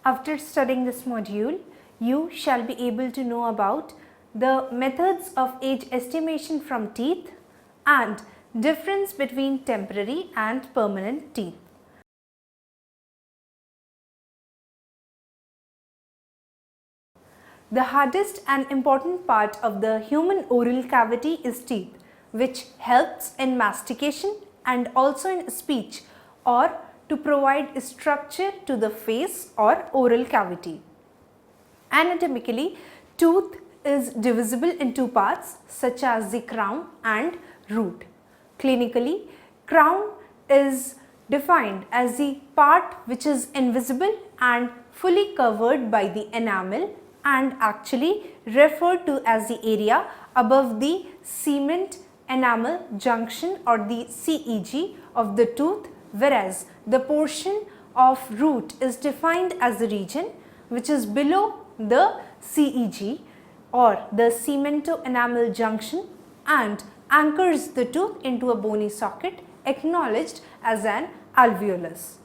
After studying this module, you shall be able to know about the methods of age estimation from teeth and difference between temporary and permanent teeth. The hardest and important part of the human oral cavity is teeth, which helps in mastication and also in speech or to provide structure to the face or oral cavity. Anatomically, tooth is divisible in two parts such as the crown and root. Clinically, crown is defined as the part which is invisible and fully covered by the enamel and actually referred to as the area above the cement enamel junction or the CEG of the tooth, whereas the portion of root is defined as the region which is below the CEG or the cemento enamel junction and anchors the tooth into a bony socket acknowledged as an alveolus.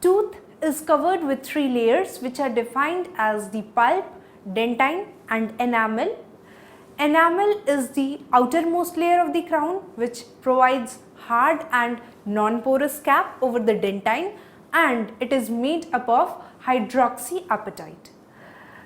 Tooth is covered with three layers which are defined as the pulp, dentine and enamel. Enamel is the outermost layer of the crown which provides hard and non-porous cap over the dentine and it is made up of hydroxyapatite.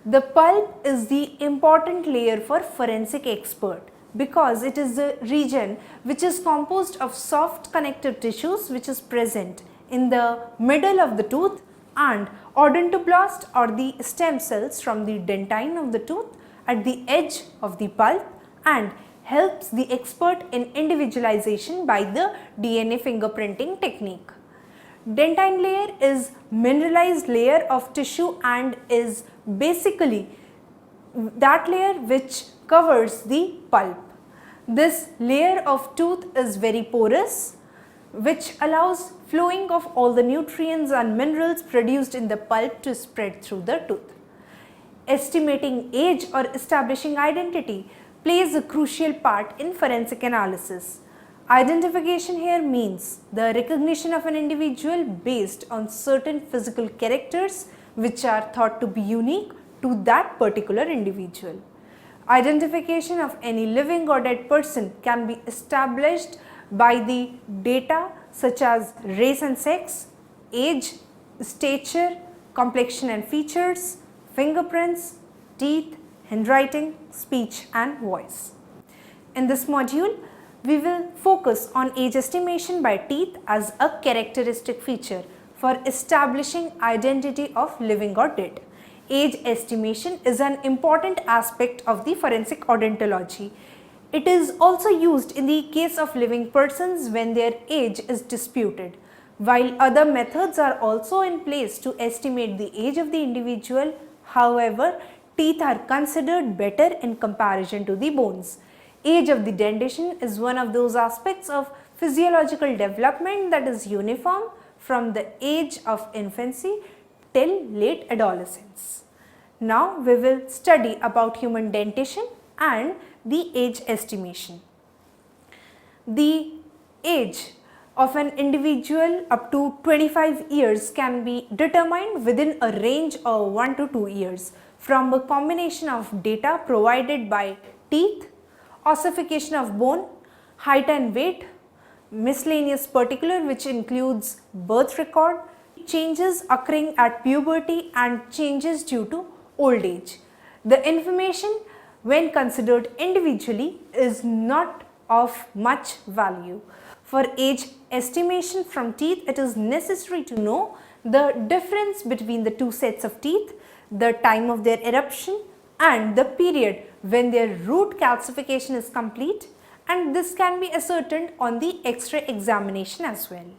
The pulp is the important layer for forensic expert because it is the region which is composed of soft connective tissues which is present in the middle of the tooth and odontoblast or the stem cells from the dentine of the tooth at the edge of the pulp and helps the expert in individualization by the DNA fingerprinting technique. Dentine layer is mineralized layer of tissue and is basically that layer which covers the pulp. This layer of tooth is very porous which allows flowing of all the nutrients and minerals produced in the pulp to spread through the tooth. Estimating age or establishing identity plays a crucial part in forensic analysis. Identification here means the recognition of an individual based on certain physical characters which are thought to be unique to that particular individual. Identification of any living or dead person can be established by the data such as race and sex, age, stature, complexion and features, fingerprints, teeth, handwriting, speech and voice. In this module, we will focus on age estimation by teeth as a characteristic feature for establishing identity of living or dead. Age estimation is an important aspect of the forensic odontology. It is also used in the case of living persons when their age is disputed. While other methods are also in place to estimate the age of the individual, however, teeth are considered better in comparison to the bones. Age of the dentition is one of those aspects of physiological development that is uniform from the age of infancy till late adolescence. Now we will study about human dentition and the age estimation. The age of an individual up to 25 years can be determined within a range of 1 to 2 years from a combination of data provided by teeth, ossification of bone, height and weight, miscellaneous particular which includes birth record, changes occurring at puberty and changes due to old age. The information when considered individually is not of much value. For age estimation from teeth, it is necessary to know the difference between the two sets of teeth, the time of their eruption and the period when their root calcification is complete, and this can be ascertained on the X-ray examination as well.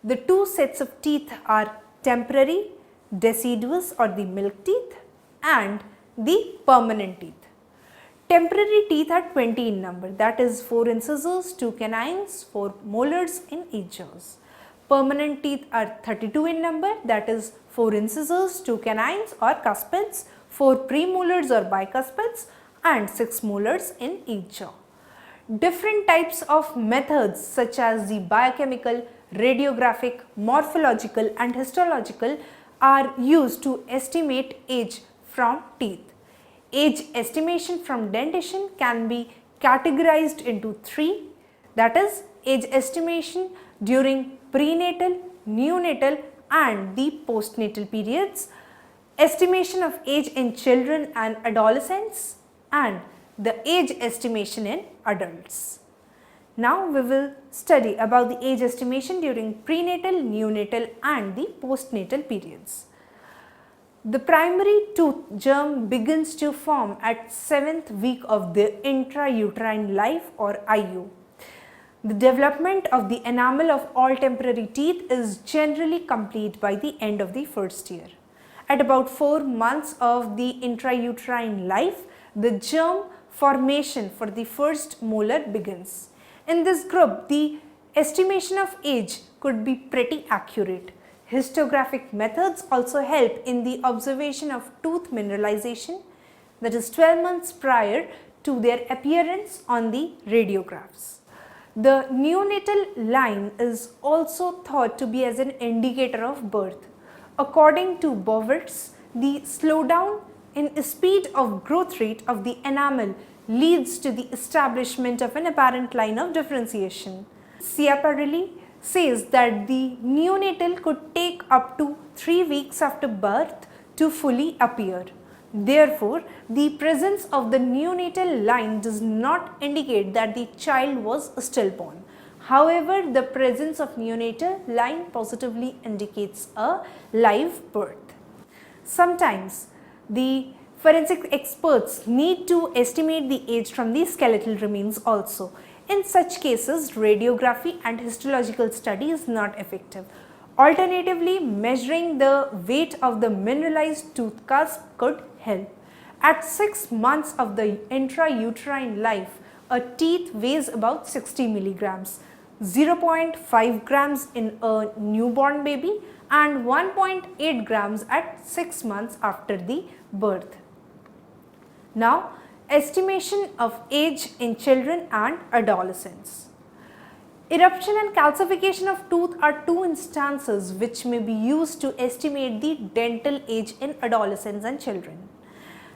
The two sets of teeth are temporary, deciduous or the milk teeth and the permanent teeth. Temporary teeth are 20 in number, that is 4 incisors, 2 canines, 4 molars in each jaws. Permanent teeth are 32 in number, that is 4 incisors, 2 canines or cuspids, 4 premolars or bicuspids and 6 molars in each jaw. Different types of methods such as the biochemical, radiographic, morphological and histological are used to estimate age from teeth. Age estimation from dentition can be categorized into three, that is age estimation during prenatal, neonatal and the postnatal periods, estimation of age in children and adolescents and the age estimation in adults. Now we will study about the age estimation during prenatal, neonatal and the postnatal periods. The primary tooth germ begins to form at 7th week of the intrauterine life or IU. The development of the enamel of all temporary teeth is generally complete by the end of the first year. At about 4 months of the intrauterine life, the germ formation for the first molar begins. In this group, the estimation of age could be pretty accurate. Histographic methods also help in the observation of tooth mineralization, that is 12 months prior to their appearance on the radiographs. The neonatal line is also thought to be as an indicator of birth. According to Bowerts, the slowdown in speed of growth rate of the enamel leads to the establishment of an apparent line of differentiation. Schiaparelli says that the neonatal could take up to 3 weeks after birth to fully appear. Therefore, the presence of the neonatal line does not indicate that the child was stillborn. However, the presence of neonatal line positively indicates a live birth. Sometimes, the forensic experts need to estimate the age from the skeletal remains also. In such cases, radiography and histological study is not effective. Alternatively, measuring the weight of the mineralized tooth cusp could help. At 6 months of the intrauterine life, a teeth weighs about 60 milligrams, 0.5 grams in a newborn baby and 1.8 grams at 6 months after the birth. Now, estimation of age in children and adolescents. Eruption and calcification of tooth are two instances which may be used to estimate the dental age in adolescents and children.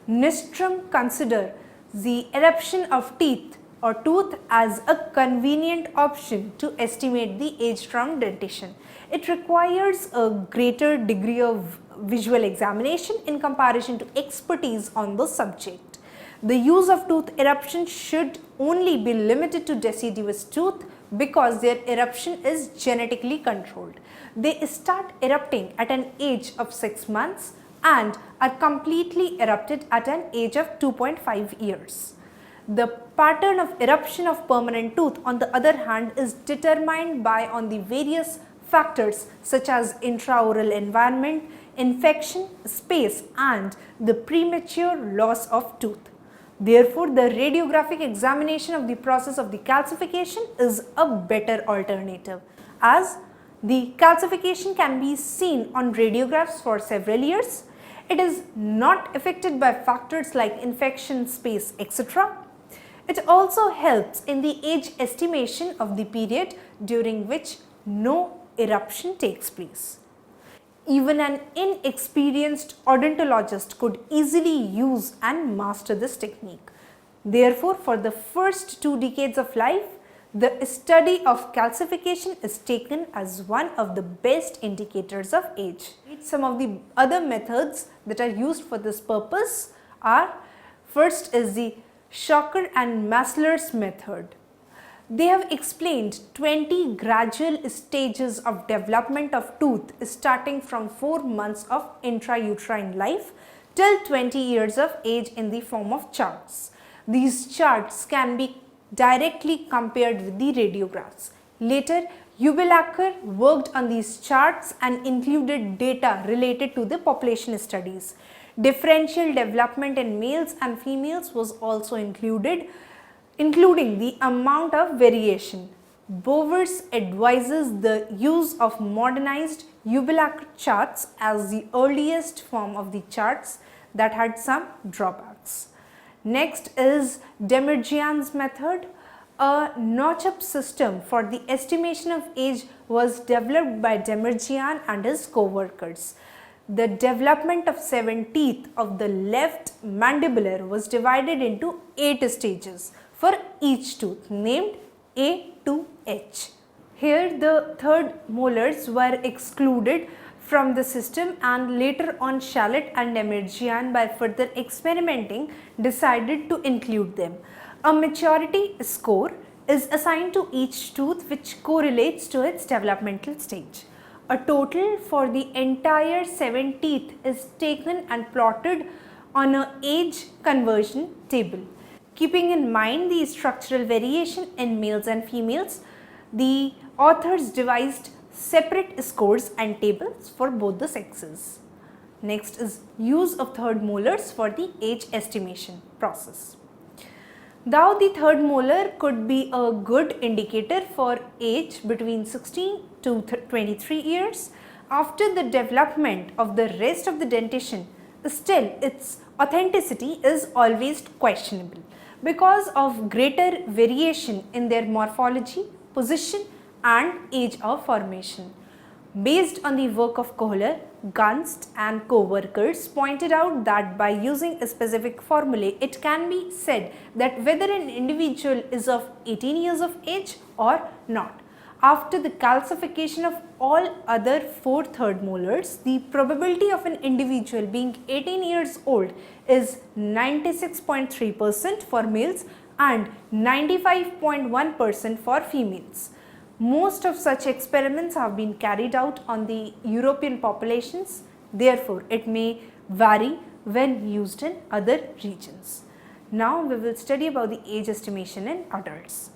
Nystrom consider the eruption of teeth or tooth as a convenient option to estimate the age from dentition. It requires a greater degree of visual examination in comparison to expertise on the subject. The use of tooth eruption should only be limited to deciduous tooth because their eruption is genetically controlled. They start erupting at an age of 6 months and are completely erupted at an age of 2.5 years. The pattern of eruption of permanent tooth, on the other hand, is determined by on the various factors such as intraoral environment, infection, space and the premature loss of tooth. Therefore, the radiographic examination of the process of the calcification is a better alternative, as the calcification can be seen on radiographs for several years. It is not affected by factors like infection, space, etc. It also helps in the age estimation of the period during which no eruption takes place. Even an inexperienced odontologist could easily use and master this technique. Therefore, for the first 2 decades of life, the study of calcification is taken as one of the best indicators of age. Some of the other methods that are used for this purpose are, first is the Shocker and Masler's method. They have explained 20 gradual stages of development of tooth starting from 4 months of intrauterine life till 20 years of age in the form of charts. These charts can be directly compared with the radiographs. Later, Ubilacker worked on these charts and included data related to the population studies. Differential development in males and females was also included, including the amount of variation. Bowers advises the use of modernized Ubilacker charts as the earliest form of the charts that had some drawbacks. Next is Demirjian's method. A notch-up system for the estimation of age was developed by Demirjian and his co-workers. the development of 7 teeth of the left mandibular was divided into 8 stages for each tooth named A to H. Here the third molars were excluded from the system, and later on Charlotte and Emergian, by further experimenting, decided to include them. A maturity score is assigned to each tooth which correlates to its developmental stage. A total for the entire 7 teeth is taken and plotted on an age conversion table. Keeping in mind the structural variation in males and females, the authors devised separate scores and tables for both the sexes. Next is use of third molars for the age estimation process. Though the third molar could be a good indicator for age between 16 to 23 years, after the development of the rest of the dentition, still its authenticity is always questionable because of greater variation in their morphology, position and age of formation. Based on the work of Kohler, Gunst and co-workers pointed out that by using a specific formulae, it can be said that whether an individual is of 18 years of age or not. After the calcification of all other 4 third molars, the probability of an individual being 18 years old is 96.3% for males and 95.1% for females. Most of such experiments have been carried out on the European populations, therefore it may vary when used in other regions. Now we will study about the age estimation in adults.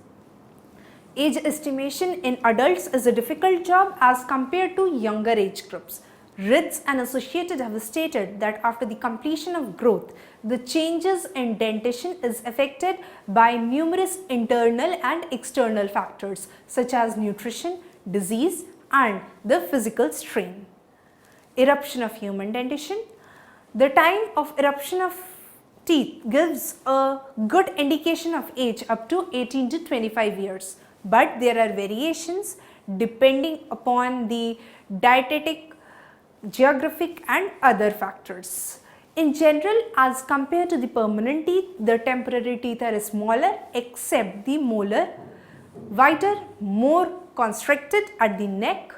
Age estimation in adults is a difficult job as compared to younger age groups. Ritz and Associated have stated that after the completion of growth, the changes in dentition is affected by numerous internal and external factors such as nutrition, disease and the physical strain. Eruption of human dentition. The time of eruption of teeth gives a good indication of age up to 18 to 25 years, but there are variations depending upon the dietetic, geographic and other factors. In general, as compared to the permanent teeth, the temporary teeth are smaller except the molar, wider, more constricted at the neck,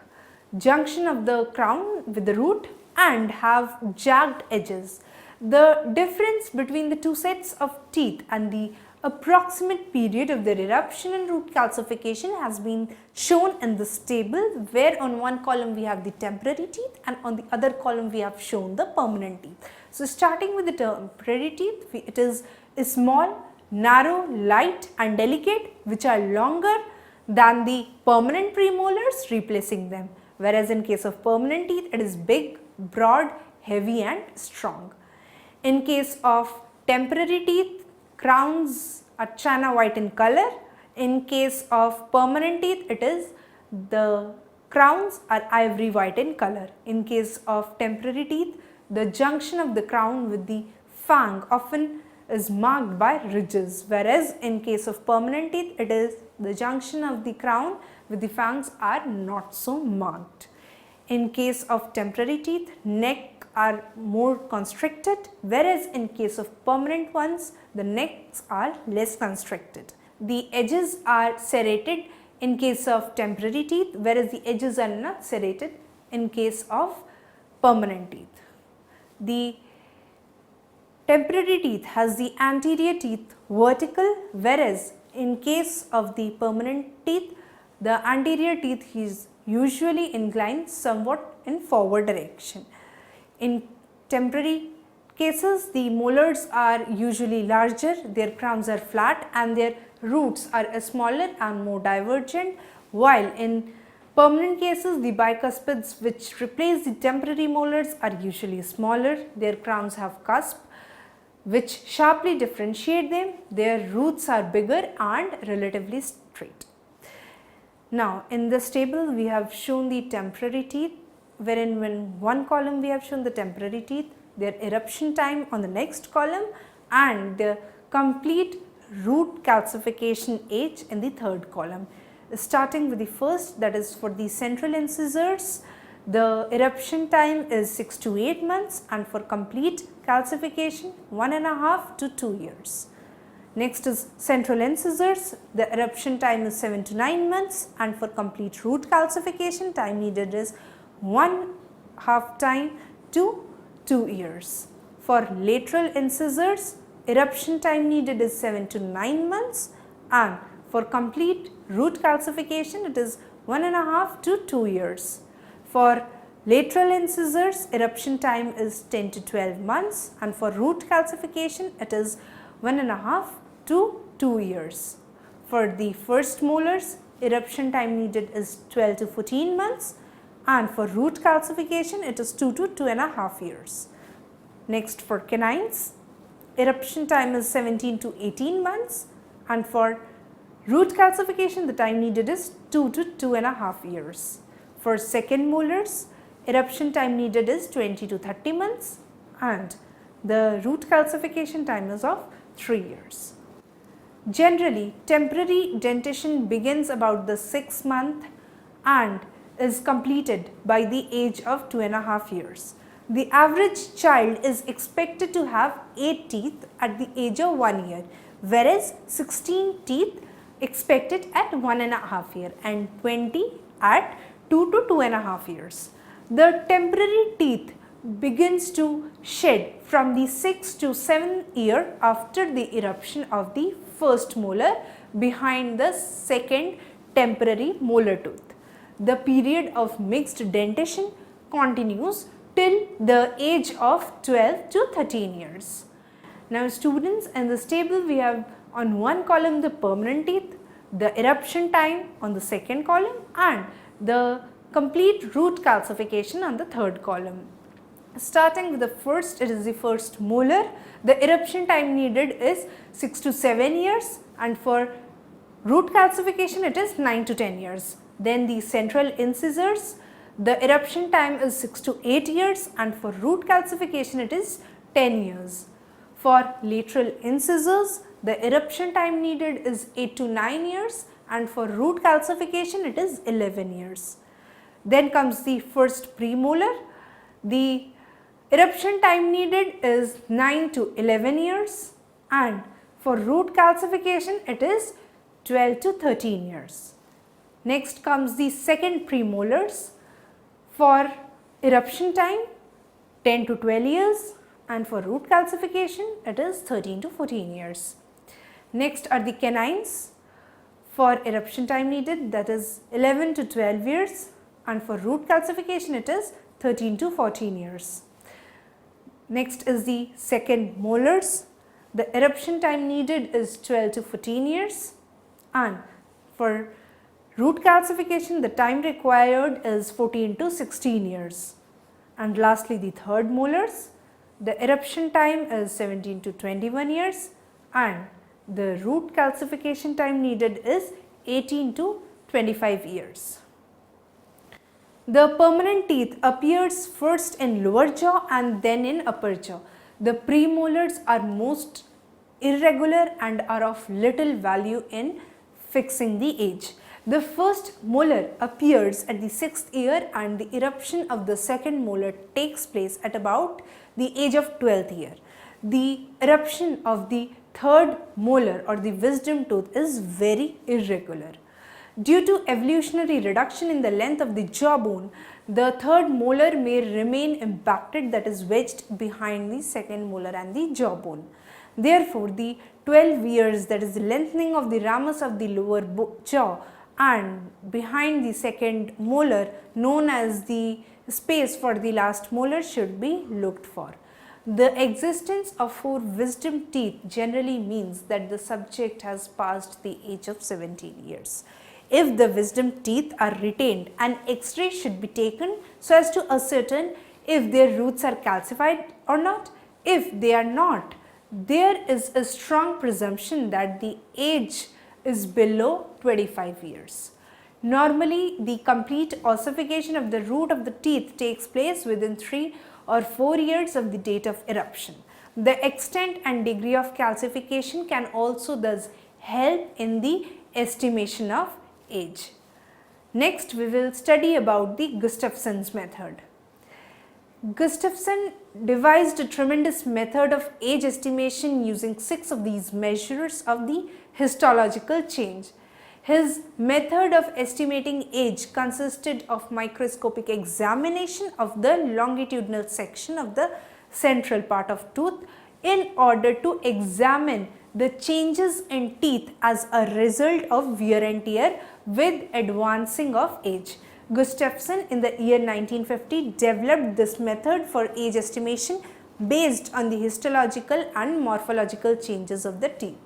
junction of the crown with the root and have jagged edges. The difference between the two sets of teeth and the approximate period of their eruption and root calcification has been shown in this table, where on one column we have the temporary teeth and on the other column we have shown the permanent teeth. So starting with the temporary teeth, it is small, narrow, light and delicate, which are longer than the permanent premolars replacing them, whereas in case of permanent teeth it is big, broad, heavy and strong. In case of temporary teeth, crowns are china white in color. In case of permanent teeth, it is the crowns are ivory white in color. In case of temporary teeth, the junction of the crown with the fang often is marked by ridges, whereas in case of permanent teeth, it is the junction of the crown with the fangs are not so marked. In case of temporary teeth, neck are more constricted, whereas in case of permanent ones, the necks are less constricted. The edges are serrated in case of temporary teeth, whereas the edges are not serrated in case of permanent teeth. The temporary teeth has the anterior teeth vertical, whereas in case of the permanent teeth, the anterior teeth is usually inclined somewhat in forward direction. In temporary cases, the molars are usually larger, their crowns are flat and their roots are smaller and more divergent, while in permanent cases, the bicuspids which replace the temporary molars are usually smaller, their crowns have cusp which sharply differentiate them, their roots are bigger and relatively straight. Now, in this table, we have shown the temporary teeth, wherein when one column we have shown the temporary teeth, their eruption time on the next column and the complete root calcification age in the third column. Starting with the first, that is for the central incisors, the eruption time is 6 to 8 months, and for complete calcification 1.5 to 2 years. Next is central incisors. The eruption time is 7 to 9 months, and for complete root calcification time needed is 1/2 time to 2 years. For lateral incisors, eruption time needed is 7 to 9 months, and for complete root calcification it is 1.5 to 2 years. For lateral incisors, eruption time is 10 to 12 months, and for root calcification it is 1.5 to 2 years. For the first molars, eruption time needed is 12 to 14 months, and for root calcification it is 2 to 2.5 years. Next, for canines, eruption time is 17 to 18 months, and for root calcification the time needed is 2 to 2.5 years. For second molars, eruption time needed is 20 to 30 months, and the root calcification time is of 3 years. Generally, temporary dentition begins about the 6th month and is completed by the age of 2.5 years. The average child is expected to have 8 teeth at the age of 1 year, whereas 16 teeth expected at 1.5 year and 20 at 2 to 2.5 years. The temporary teeth begins to shed from the 6th to 7th year after the eruption of the first molar behind the second temporary molar tooth. The period of mixed dentition continues till the age of 12 to 13 years. Now students, in this table we have on one column the permanent teeth, the eruption time on the second column, and the complete root calcification on the third column. Starting with the first, it is the first molar. The eruption time needed is 6 to 7 years, and for root calcification it is 9 to 10 years. Then the central incisors, the eruption time is 6 to 8 years, and for root calcification it is 10 years. For lateral incisors, the eruption time needed is 8 to 9 years, and for root calcification it is 11 years. Then comes the first premolar. The eruption time needed is 9 to 11 years, and for root calcification it is 12 to 13 years. Next comes the second premolars. For eruption time 10 to 12 years, and for root calcification it is 13 to 14 years. Next are the canines. For eruption time needed, that is 11 to 12 years, and for root calcification it is 13 to 14 years. Next is the second molars. The eruption time needed is 12 to 14 years, and for root calcification the time required is 14 to 16 years. And lastly, the third molars. The eruption time is 17 to 21 years, and the root calcification time needed is 18 to 25 years. The permanent teeth appears first in lower jaw and then in upper jaw. The premolars are most irregular and are of little value in fixing the age. The first molar appears at the 6th year, and the eruption of the second molar takes place at about the age of 12th year. The eruption of the third molar or the wisdom tooth is very irregular. Due to evolutionary reduction in the length of the jawbone, the third molar may remain impacted, that is wedged behind the second molar and the jawbone. Therefore, the 12 years, that is the lengthening of the ramus of the lower jaw and behind the second molar, known as the space for the last molar, should be looked for. The existence of 4 wisdom teeth generally means that the subject has passed the age of 17 years. If the wisdom teeth are retained, an X-ray should be taken so as to ascertain if their roots are calcified or not. If they are not, there is a strong presumption that the age is below 25 years. Normally, the complete ossification of the root of the teeth takes place within 3 or 4 years of the date of eruption. The extent and degree of calcification can also thus help in the estimation of age. Next, we will study about the Gustafson's method. Gustafson devised a tremendous method of age estimation using 6 of these measures of the histological change. His method of estimating age consisted of microscopic examination of the longitudinal section of the central part of tooth in order to examine the changes in teeth as a result of wear and tear with advancing of age. Gustafson in the year 1950 developed this method for age estimation based on the histological and morphological changes of the teeth.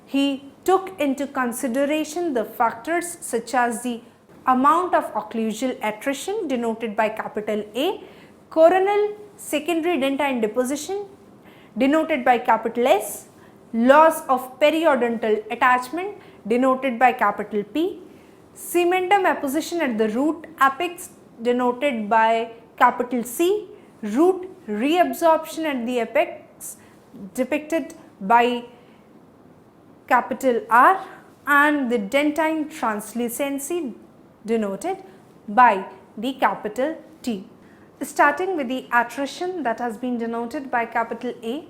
He took into consideration the factors such as the amount of occlusal attrition denoted by capital A, coronal secondary dentine deposition denoted by capital S, loss of periodontal attachment denoted by capital P, cementum apposition at the root apex denoted by capital C, root reabsorption at the apex depicted by capital R, and the dentine translucency denoted by the capital T. Starting with the attrition that has been denoted by capital A.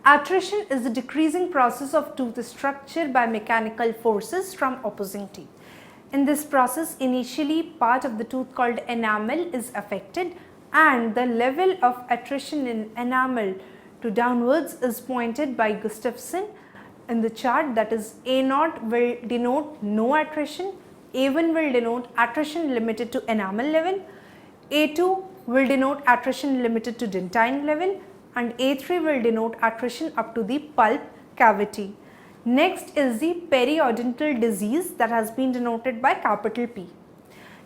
Attrition is the decreasing process of tooth structure by mechanical forces from opposing teeth. In this process, initially part of the tooth called enamel is affected and the level of attrition in enamel to downwards is pointed by Gustafson in the chart, that is A0 will denote no attrition, A1 will denote attrition limited to enamel level, A2 will denote attrition limited to dentine level, and A3 will denote attrition up to the pulp cavity. Next is the periodontal disease that has been denoted by capital P.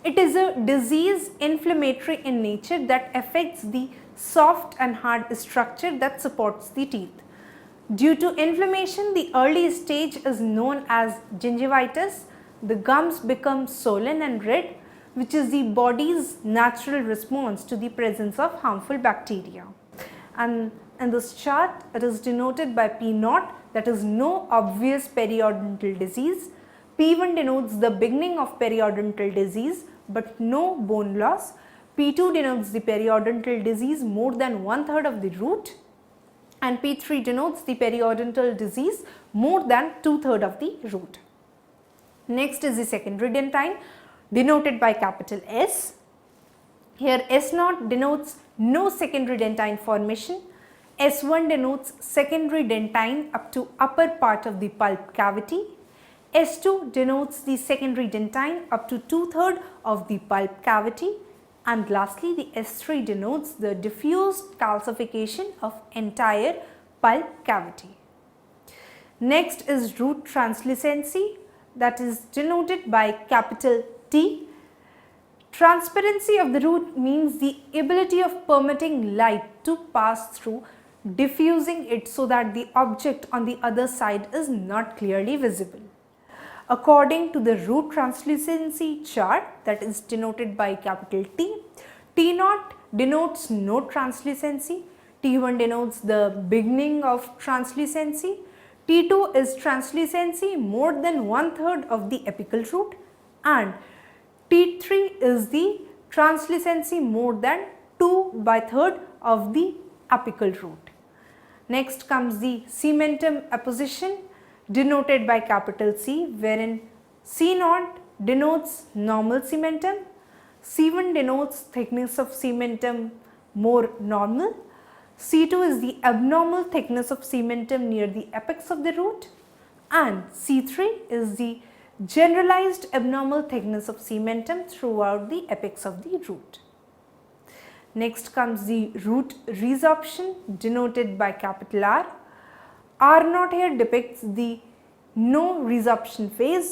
It is a disease inflammatory in nature that affects the soft and hard structure that supports the teeth. Due to inflammation, the early stage is known as gingivitis. The gums become swollen and red, which is the body's natural response to the presence of harmful bacteria. And in this chart, it is denoted by P0, that is no obvious periodontal disease. P1 denotes the beginning of periodontal disease but no bone loss. P2 denotes the periodontal disease more than 1/3 of the root, and P3 denotes the periodontal disease more than 2/3 of the root. Next is the secondary dentine denoted by capital S. Here S0 denotes no secondary dentine formation. S1 denotes secondary dentine up to upper part of the pulp cavity. S2 denotes the secondary dentine up to 2/3 of the pulp cavity. And lastly, the S3 denotes the diffused calcification of entire pulp cavity. Next is root translucency, that is denoted by capital T. Transparency of the root means the ability of permitting light to pass through, diffusing it so that the object on the other side is not clearly visible. According to the root translucency chart, that is denoted by capital T, T0 denotes no translucency, T1 denotes the beginning of translucency, T2 is translucency more than 1/3 of the apical root, and T3 is the translucency more than 2/3 of the apical root. Next comes the cementum apposition denoted by capital C, wherein C0 denotes normal cementum, C1 denotes thickness of cementum more normal, C2 is the abnormal thickness of cementum near the apex of the root, and C3 is the generalized abnormal thickness of cementum throughout the apex of the root. Next comes the root resorption denoted by capital R. R0 here depicts the no resorption phase,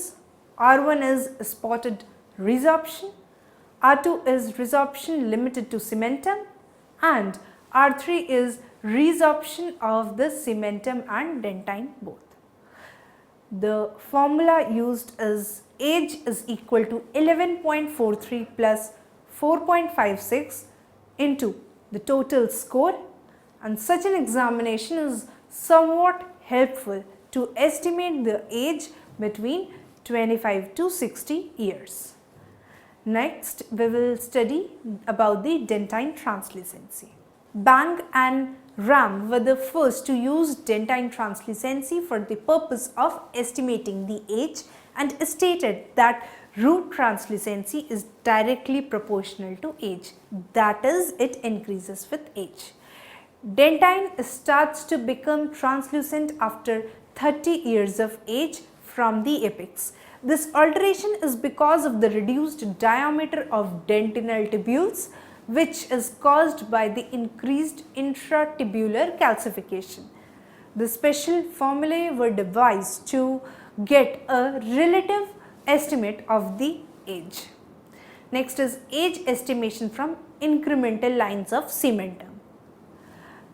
R1 is spotted resorption, R2 is resorption limited to cementum, and R3 is resorption of the cementum and dentine both. The formula used is age is equal to 11.43 plus 4.56 into the total score, and such an examination is somewhat helpful to estimate the age between 25 to 60 years. Next, we will study about the dentine translucency. Bang and Ram were the first to use dentine translucency for the purpose of estimating the age and stated that root translucency is directly proportional to age, that is, it increases with age. Dentine starts to become translucent after 30 years of age from the apex. This alteration is because of the reduced diameter of dentinal tubules, which is caused by the increased intratubular calcification. The special formulae were devised to get a relative estimate of the age. Next is age estimation from incremental lines of cementum.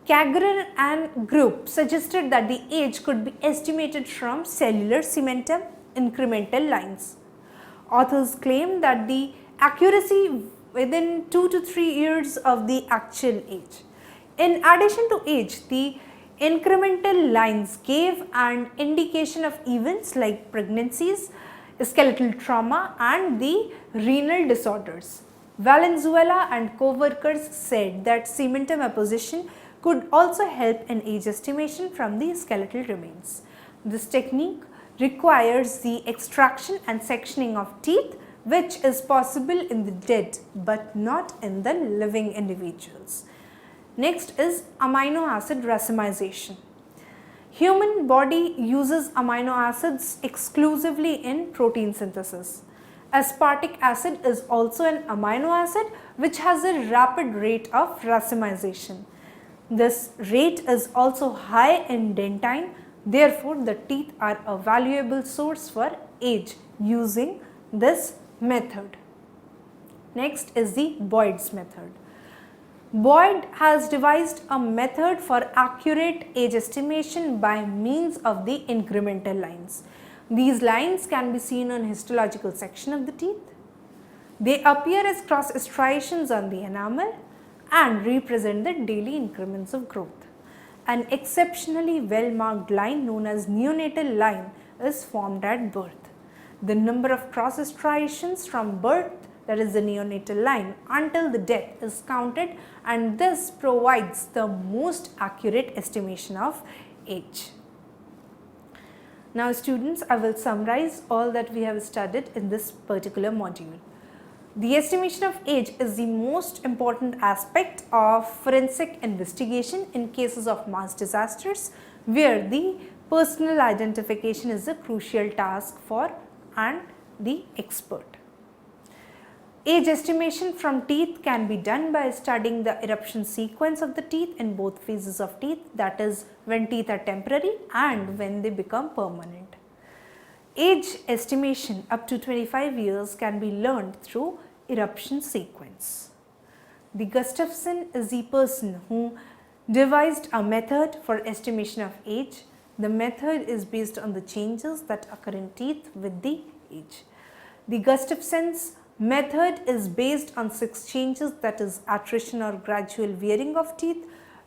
Kagrer and group suggested that the age could be estimated from cellular cementum incremental lines. Authors claim that the accuracy within 2 to 3 years of the actual age. In addition to age, the incremental lines gave an indication of events like pregnancies, skeletal trauma and the renal disorders. Valenzuela and co-workers said that cementum apposition could also help in age estimation from the skeletal remains. This technique requires the extraction and sectioning of teeth, which is possible in the dead but not in the living individuals. Next is amino acid racemization. Human body uses amino acids exclusively in protein synthesis. Aspartic acid is also an amino acid which has a rapid rate of racemization. This rate is also high in dentine, therefore the teeth are a valuable source for age using this method. Next is the Boyd's method. Boyd has devised a method for accurate age estimation by means of the incremental lines. These lines can be seen on histological section of the teeth. They appear as cross striations on the enamel and represent the daily increments of growth. An exceptionally well marked line known as neonatal line is formed at birth. The number of cross striations from birth, that is the neonatal line, until the death is counted, and this provides the most accurate estimation of age. Now students, I will summarize all that we have studied in this particular module. The estimation of age is the most important aspect of forensic investigation in cases of mass disasters, where the personal identification is a crucial task for and the expert. Age estimation from teeth can be done by studying the eruption sequence of the teeth in both phases of teeth, that is when teeth are temporary and when they become permanent. Age estimation up to 25 years can be learned through eruption sequence. The Gustafson is the person who devised a method for estimation of age. The method is based on the changes that occur in teeth with the age. The Gustafson's method is based on 6 changes, that is attrition or gradual wearing of teeth,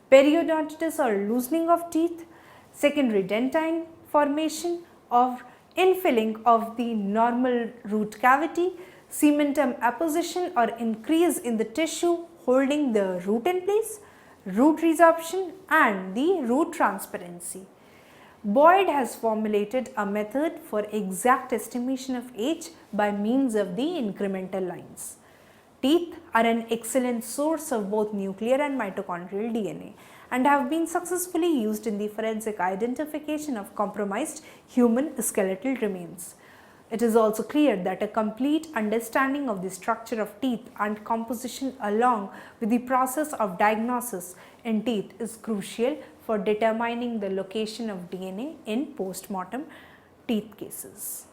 periodontitis or loosening of teeth, secondary dentine formation or infilling of the normal root cavity, cementum apposition or increase in the tissue holding the root in place, root resorption and the root transparency. Boyd has formulated a method for exact estimation of age by means of the incremental lines. Teeth are an excellent source of both nuclear and mitochondrial DNA and have been successfully used in the forensic identification of compromised human skeletal remains. It is also clear that a complete understanding of the structure of teeth and composition along with the process of diagnosis in teeth is crucial for determining the location of DNA in post-mortem teeth cases.